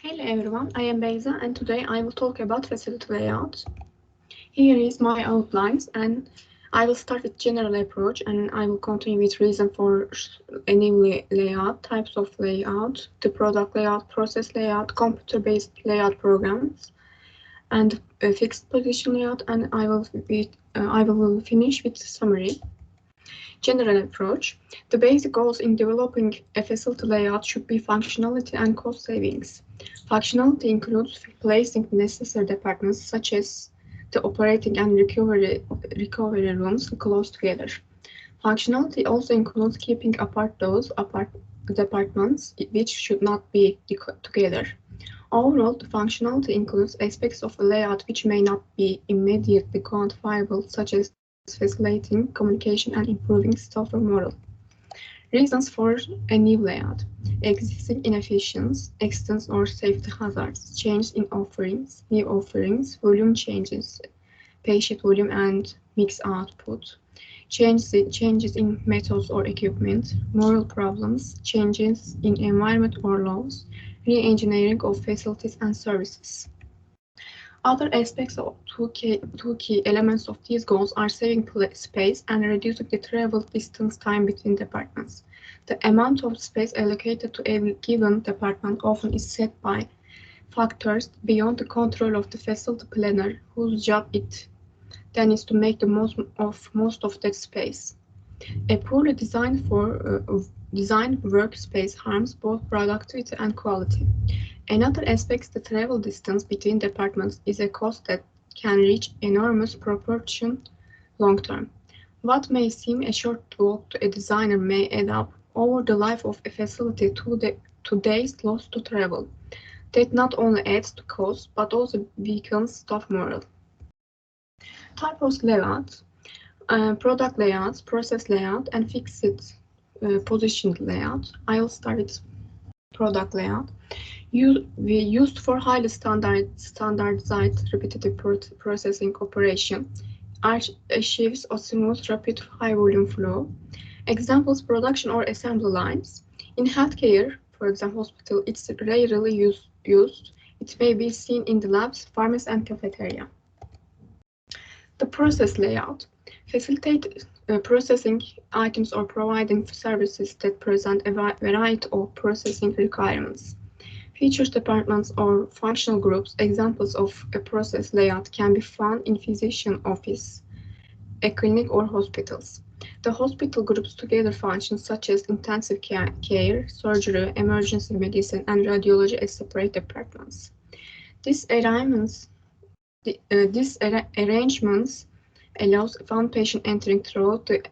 Hello everyone, I am Beyza and today I will talk about facility layout. Here is my outlines and I will start with general approach and I will continue with reason for a new layout, types of layout, the product layout, process layout, computer-based layout programs, and a fixed position layout, and I will finish with summary. General approach. The basic goals in developing a facility layout should be functionality and cost savings. Functionality includes placing necessary departments such as the operating and recovery rooms close together. Functionality also includes keeping apart those departments which should not be together. Overall, the functionality includes aspects of a layout which may not be immediately quantifiable, such as facilitating communication and improving software model. Reasons for a new layout: existing inefficiencies, extents or safety hazards, change in offerings, new offerings, volume changes, patient volume and mix output, changes in methods or equipment, moral problems, changes in environment or laws, re-engineering of facilities and services. Other aspects of two key elements of these goals are saving space and reducing the travel distance time between departments. The amount of space allocated to a given department often is set by factors beyond the control of the facility planner, whose job it then is to make the most of that space. A poorly designed workspace harms both productivity and quality. Another aspect, the travel distance between departments, is a cost that can reach enormous proportion long term. What may seem a short walk to a designer may add up over the life of a facility to days lost to travel. That not only adds to cost, but also weakens staff morale. Types of layouts, product layouts, process layout, and fixed position layout. I will start with product layout. We used for highly standardized repetitive processing operation, achieves a smooth, rapid, high-volume flow. Examples: production or assembly lines. In healthcare, for example, hospital, it's rarely used. It may be seen in the labs, pharmacies, and cafeteria. The process layout. Facilitate processing items or providing services that present a variety of processing requirements. Features departments or functional groups. Examples of a process layout can be found in physician office, a clinic, or hospitals. The hospital groups together functions such as intensive care, surgery, emergency medicine, and radiology as separate departments. These arrangements allows one patient entering through the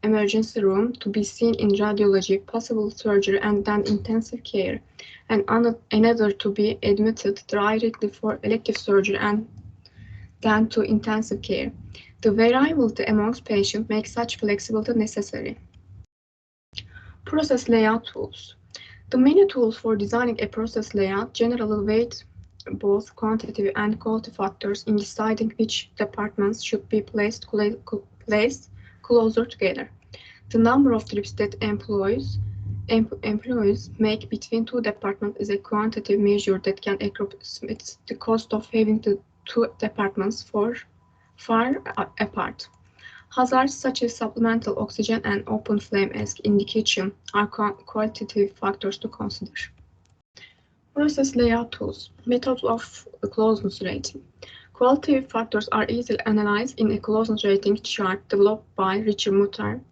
emergency room to be seen in radiology, possible surgery, and then intensive care, and another to be admitted directly for elective surgery and then to intensive care. The variability amongst patients makes such flexibility necessary. Process layout tools. The many tools for designing a process layout generally weight both quantitative and quality factors in deciding which departments should be placed closer together. The number of trips that employees make between two departments is a quantitative measure that can approximate the cost of having the two departments far apart. Hazards such as supplemental oxygen and open flame as in the kitchen are qualitative factors to consider. Process layout tools. Methods of closeness rating. Qualitative factors are easily analyzed in a closeness rating chart developed by Richard Mutter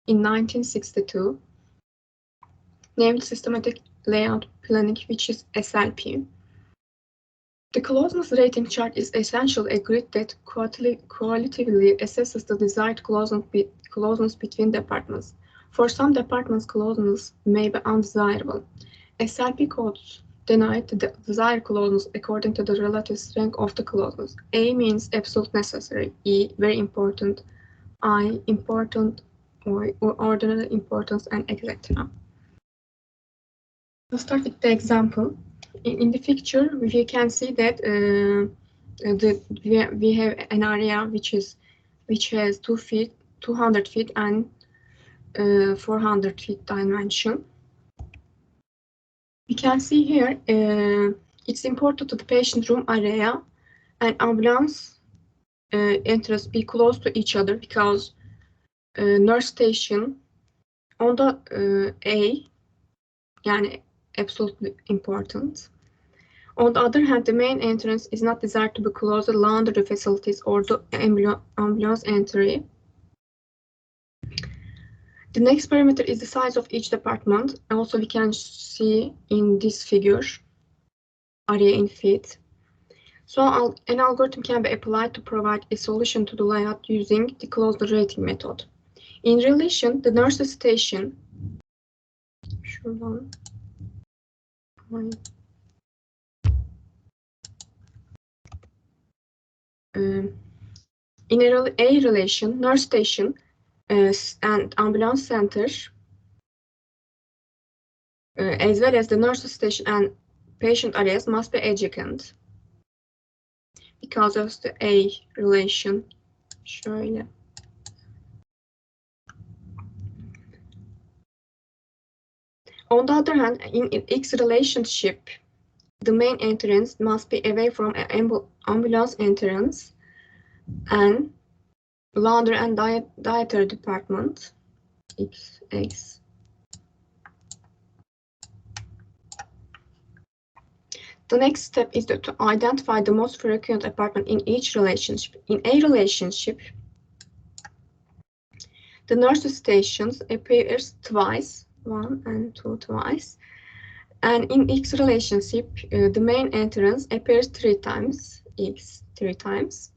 in 1962, named Systematic Layout Planning, which is SLP. The closeness rating chart is essentially a grid that qualitatively assesses the desired closeness between departments. For some departments, closeness may be undesirable. SLP codes denote the desired closeness according to the relative strength of the closeness. A means absolute necessary, E very important, I important, or ordinary importance, and etc. We'll start with the example. In the picture, we can see that we have an area which has 200 feet and 400 feet dimension. We can see here it's important to the patient room area and ambulance entrance be close to each other, because nurse station on the A, yani absolutely important. On the other hand, the main entrance is not desired to be close to laundry facilities or the ambulance entry. The next parameter is the size of each department. Also, we can see in this figure, area in feet. So an algorithm can be applied to provide a solution to the layout using the closed rating method. In relation, the nurse station, in a relation, nurse station and ambulance center, as well as the nurse station and patient areas must be adjacent because of the A relation. Şöyle. On the other hand, in X relationship, the main entrance must be away from an ambulance entrance and laundry and dietary department, XX. The next step is to identify the most frequent apartment in each relationship. In A relationship, the nurse stations appears twice, 1 and 2 twice, and in X relationship, the main entrance appears 3 times, X 3 times.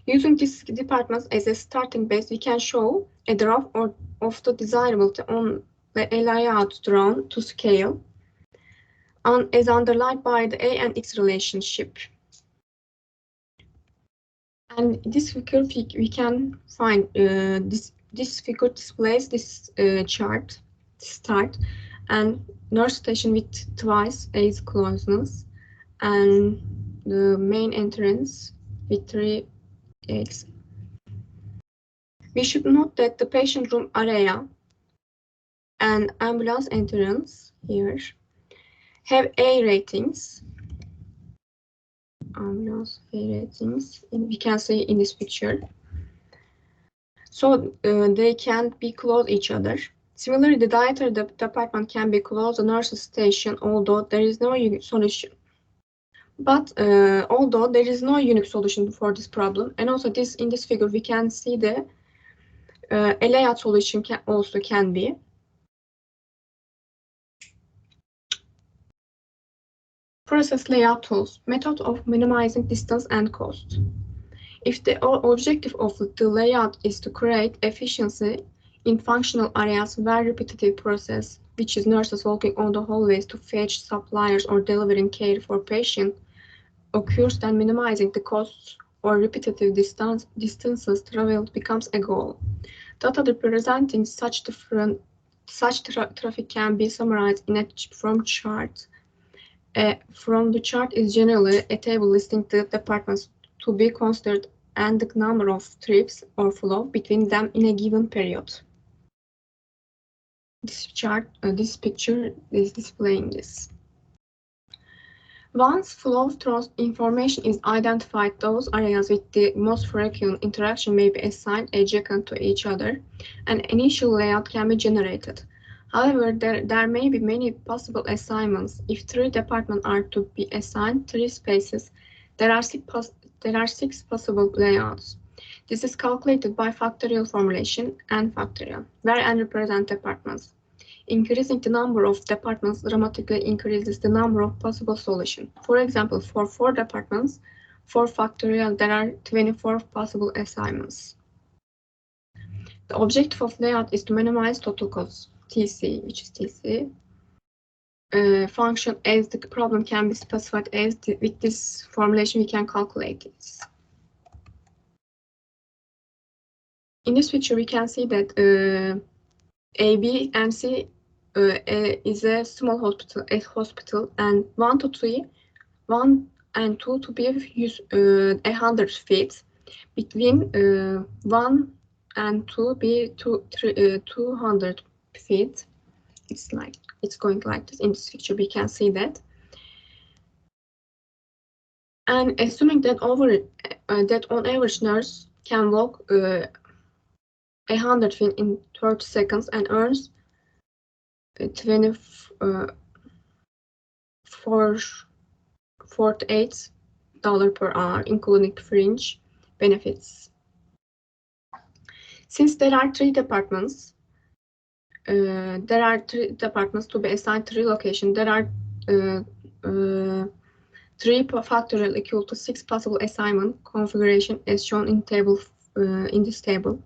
Using these departments as a starting base, we can show a draft of the desirability on the layout drawn to scale, as underlined by the A and X relationship. And this figure, we can find this figure displays this chart, and nurse station with twice A's closeness, and the main entrance with 3x. We should note that the patient room area and ambulance entrance here have A ratings. Ambulance A ratings, and we can see in this picture. So they can't be close each other. Similarly, the dietary department can be close to the nurse station, although there is no unique solution. But although there is no unique solution for this problem, and also in this figure we can see the a layout solution can be. Process layout tools, method of minimizing distance and cost. If the objective of the layout is to create efficiency in functional areas where repetitive process, which is nurses walking on the hallways to fetch suppliers or delivering care for patients, occurs, then minimizing the costs or repetitive distances traveled becomes a goal. Data representing such traffic can be summarized from chart. From the chart is generally a table listing the departments to be considered and the number of trips or flow between them in a given period. This picture is displaying this. Once flow information is identified, those areas with the most frequent interaction may be assigned adjacent to each other, and initial layout can be generated. However, there may be many possible assignments. If 3 departments are to be assigned 3 spaces, there are 6 possible layouts. This is calculated by factorial formulation and factorial, where n represent departments. Increasing the number of departments dramatically increases the number of possible solutions. For example, for 4 departments, for factorial, there are 24 possible assignments. The objective of layout is to minimize total cost, TC, which is TC, function as the problem can be specified as with this formulation we can calculate this. In this picture we can see that A, B, and C is a small hospital, and 1 to 3, 1 and 2 to be 100 feet. Between 1 and 2 be 200 feet. It's going like this. In this picture we can see that. And assuming that that on average nurse can walk 100 feet in 30 seconds and earns $48 per hour, including fringe benefits. Since there are three departments to be assigned 3 locations, there are 3 factorial equal to 6 possible assignment configuration as shown in this table.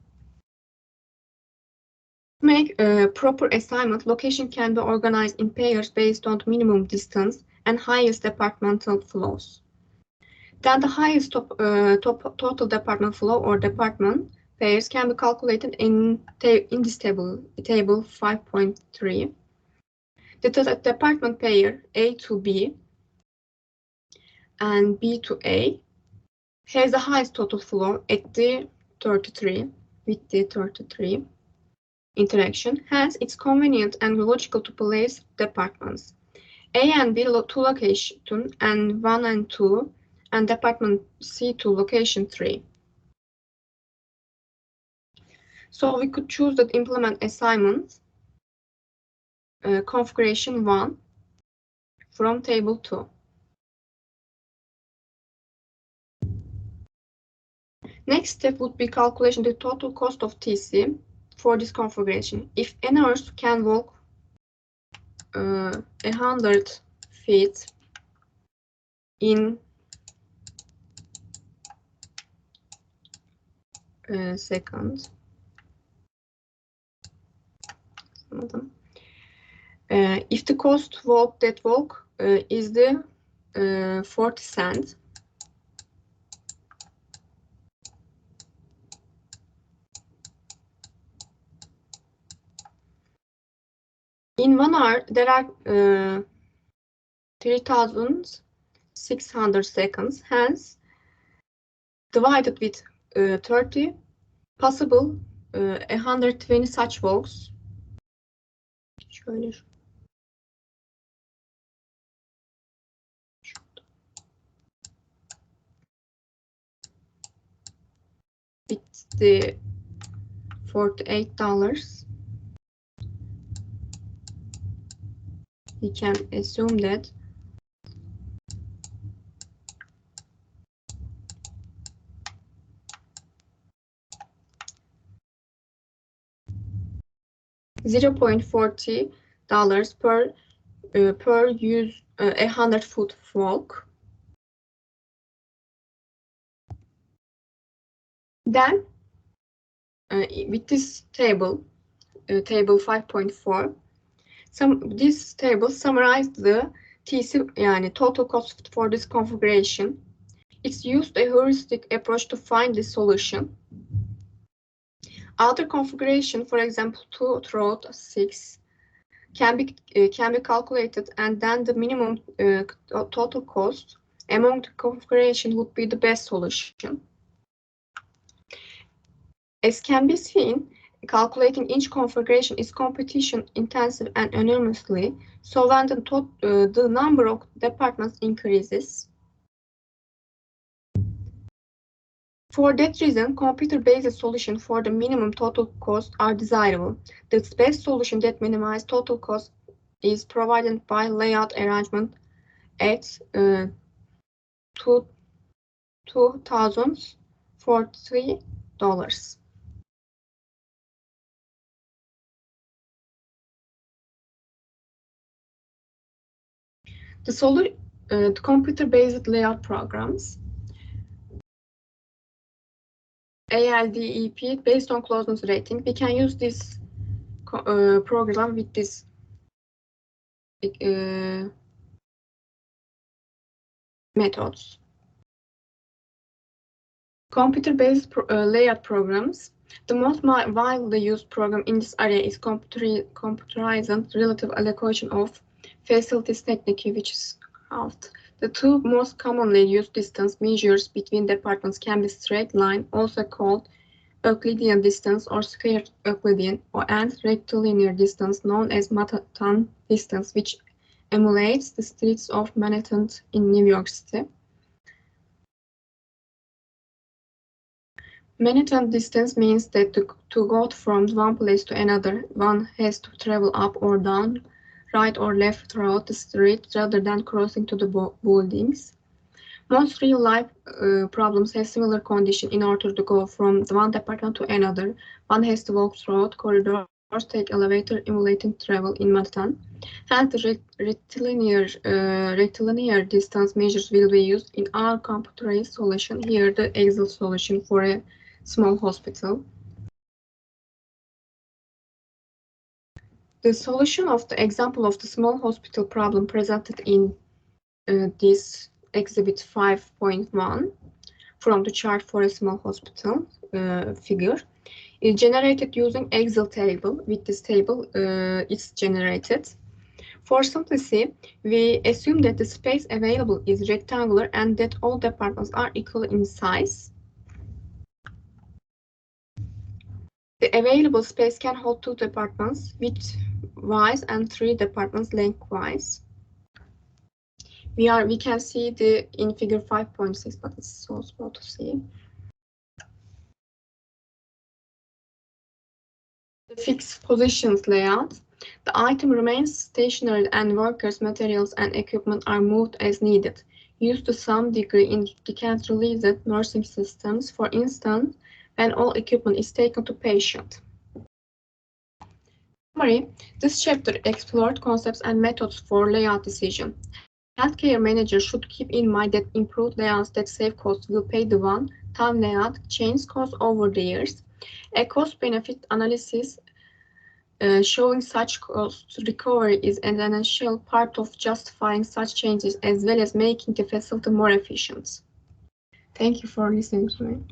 To make a proper assignment, location can be organized in pairs based on the minimum distance and highest departmental flows. Then the highest total department flow or department pairs can be calculated in this table 5.3. The department pair A to B and B to A has the highest total flow at the 33 with the 33 interaction. Hence, it's convenient and logical to place departments A and B to location and 1 and 2 and department C to location 3. So we could choose that implement assignment configuration 1 from table 2. Next step would be calculation the total cost of TC for this configuration. If a nurse can walk 100 feet in seconds, if the cost that walk is the 40 cents, in 1 hour there are 3,600 seconds. Hence, divided with 30 possible 120 such walks. Şöyle with the $48, we can assume that $0.40 per use 100-foot walk. Then, with this table 5.4, this table summarized the TC, yani total cost for this configuration. It's used a heuristic approach to find the solution. Other configuration, for example, 2 through 6, can be calculated, and then the minimum total cost among the configuration would be the best solution. As can be seen, calculating each configuration is competition intensive and enormously. So when the number of departments increases, for that reason, computer-based solutions for the minimum total cost are desirable. The best solution that minimizes total cost is provided by layout arrangement at $2,043. The computer-based layout programs. ALDEP based on closeness rating. We can use this program with this methods. Computer-based layout programs. The most widely used program in this area is computerized relative allocation of facilities technique, which is called The two most commonly used distance measures between departments can be straight line, also called Euclidean distance or square Euclidean, and rectilinear distance known as Manhattan distance, which emulates the streets of Manhattan in New York City. Manhattan distance means that to go from one place to another, one has to travel up or down, right or left throughout the street rather than crossing to the buildings. Most real-life problems have similar condition. In order to go from one department to another, one has to walk throughout corridors, take elevator, emulating travel in Manhattan. Hence, the rectilinear distance measures will be used in our computerized solution. Here, the Excel solution for a small hospital. The solution of the example of the small hospital problem presented in this exhibit 5.1 from the chart for a small hospital figure is generated using Excel table. With this table, it's generated. For simplicity, we assume that the space available is rectangular and that all departments are equal in size. The available space can hold 2 departments width-wise and 3 departments length-wise. We can see in figure 5.6, but it's so small to see. The fixed positions layout. The item remains stationary and workers, materials, and equipment are moved as needed, used to some degree in decentralized nursing systems, for instance, when all equipment is taken to patient. Summary: this chapter explored concepts and methods for layout decision. Healthcare managers should keep in mind that improved layouts that save costs will pay the one-time layout change costs over the years. A cost-benefit analysis showing such cost recovery is an essential part of justifying such changes as well as making the facility more efficient. Thank you for listening to me.